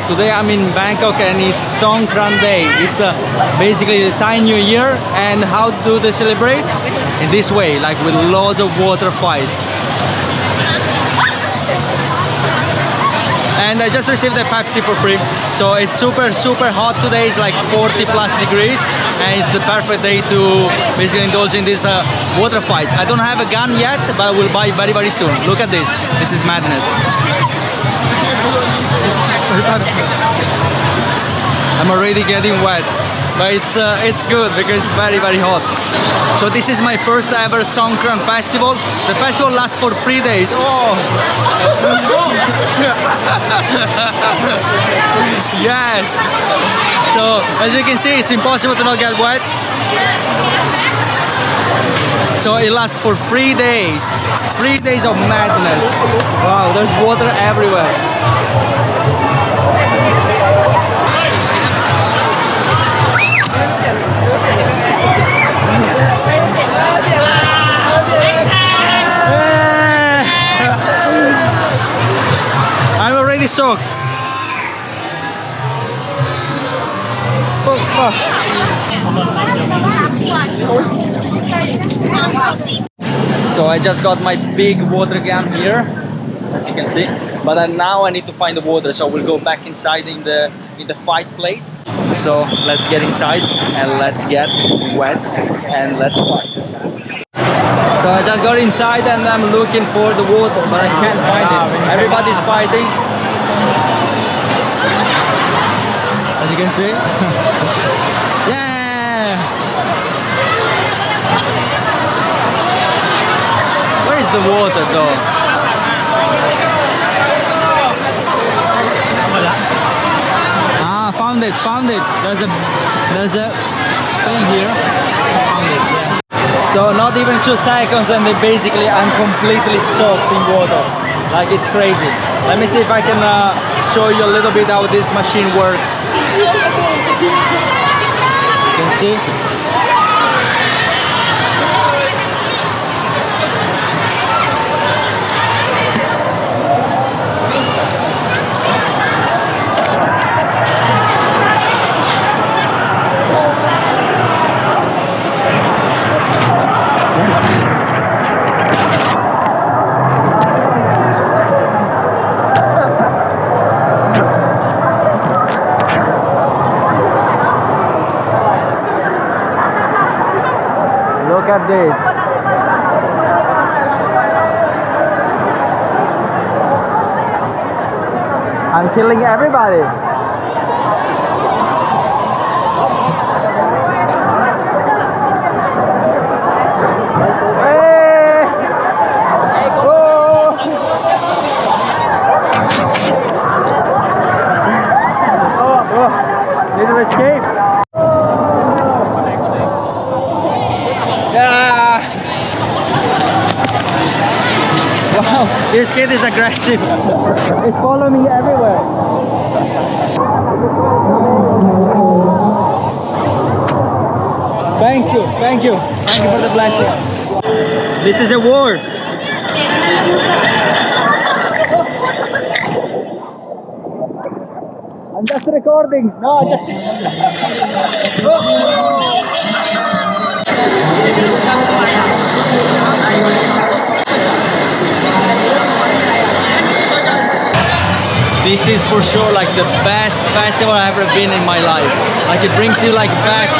Today I'm in Bangkok and it's Songkran Day. It's basically the Thai New Year. And how do they celebrate? In this way, like with loads of water fights. And I just received a Pepsi for free. So it's super hot today. It's like 40+ degrees. And it's the perfect day to basically indulge in these water fights. I don't have a gun yet, but I will buy very soon. Look at this. This is madness. I'm already getting wet, but it's good because it's very hot. So this is my first ever Songkran festival. The festival lasts for 3 days. Oh! Yes! So as you can see, it's impossible to not get wet. So it lasts for 3 days. 3 days of madness. Wow, there's water everywhere. I'm already soaked. So I just got my big water gun here, as you can see. But now I need to find the water, so we'll go back inside in the fight place. So let's get inside and let's get wet and let's fight. So I just got inside and I'm looking for the water, but I can't find it. Everybody's fighting. As you can see. Yeah! Where is the water though? Ah, found it. There's a thing here. Found it, yeah. So not even 2 seconds and I'm completely soaked in water. Like it's crazy. Let me see if I can show you a little bit how this machine works. You can see. Look at this. I'm killing everybody. Hey! Oh! Need to escape. Wow, this kid is aggressive. He's following me everywhere. Thank you for the blessing. This is a war. I'm just recording. No, just. This is for sure like the best festival I've ever been in my life. Like it brings you like back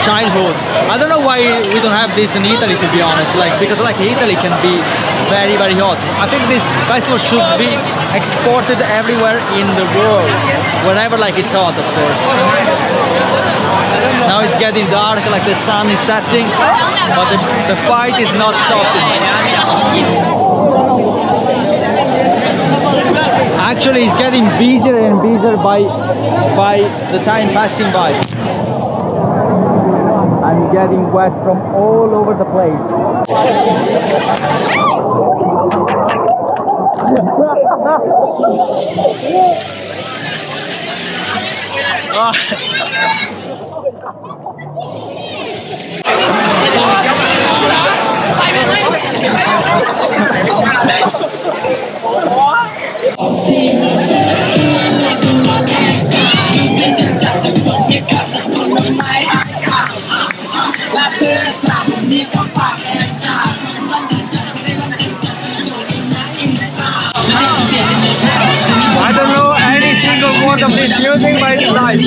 childhood. I don't know why we don't have this in Italy, to be honest. Like because like Italy can be very hot. I think this festival should be exported everywhere in the world, wherever like it's hot, of course. Now it's getting dark, like the sun is setting, but the fight is not stopping. Actually, it's getting busier and busier by the time passing by. I'm getting wet from all over the place. fond of this music, but it's nice.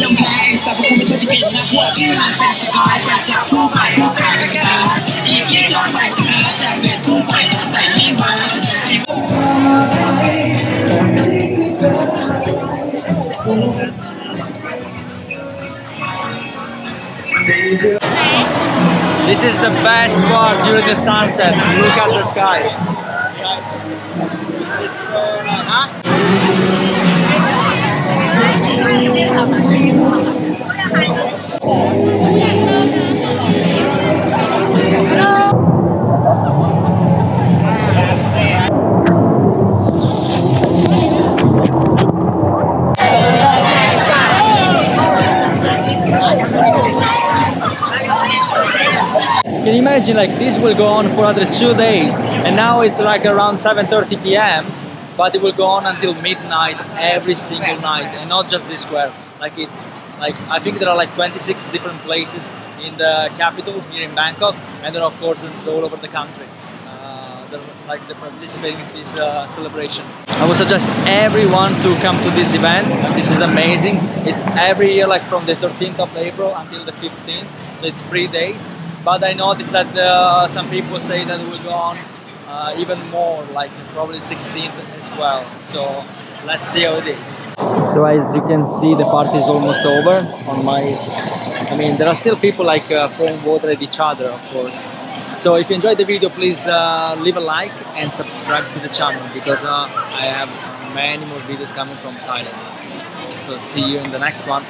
This is the best part during the sunset. Look at the sky. This is so nice. Can you imagine, like, this will go on for another 2 days, and now it's like around 7:30 p.m. but it will go on until midnight every single night, and not just this square. Like, it's like, I think there are like 26 different places in the capital here in Bangkok, and then of course all over the country. They're participating in this celebration. I would suggest everyone to come to this event. This is amazing. It's every year, like from the 13th of April until the 15th, so it's 3 days. But I noticed that some people say that it will go on even more, like probably 16th as well. So let's see how it is. So as you can see, the party is almost over. I mean, there are still people like throwing water at each other, of course. So if you enjoyed the video, please leave a like and subscribe to the channel, because I have many more videos coming from Thailand. So see you in the next one.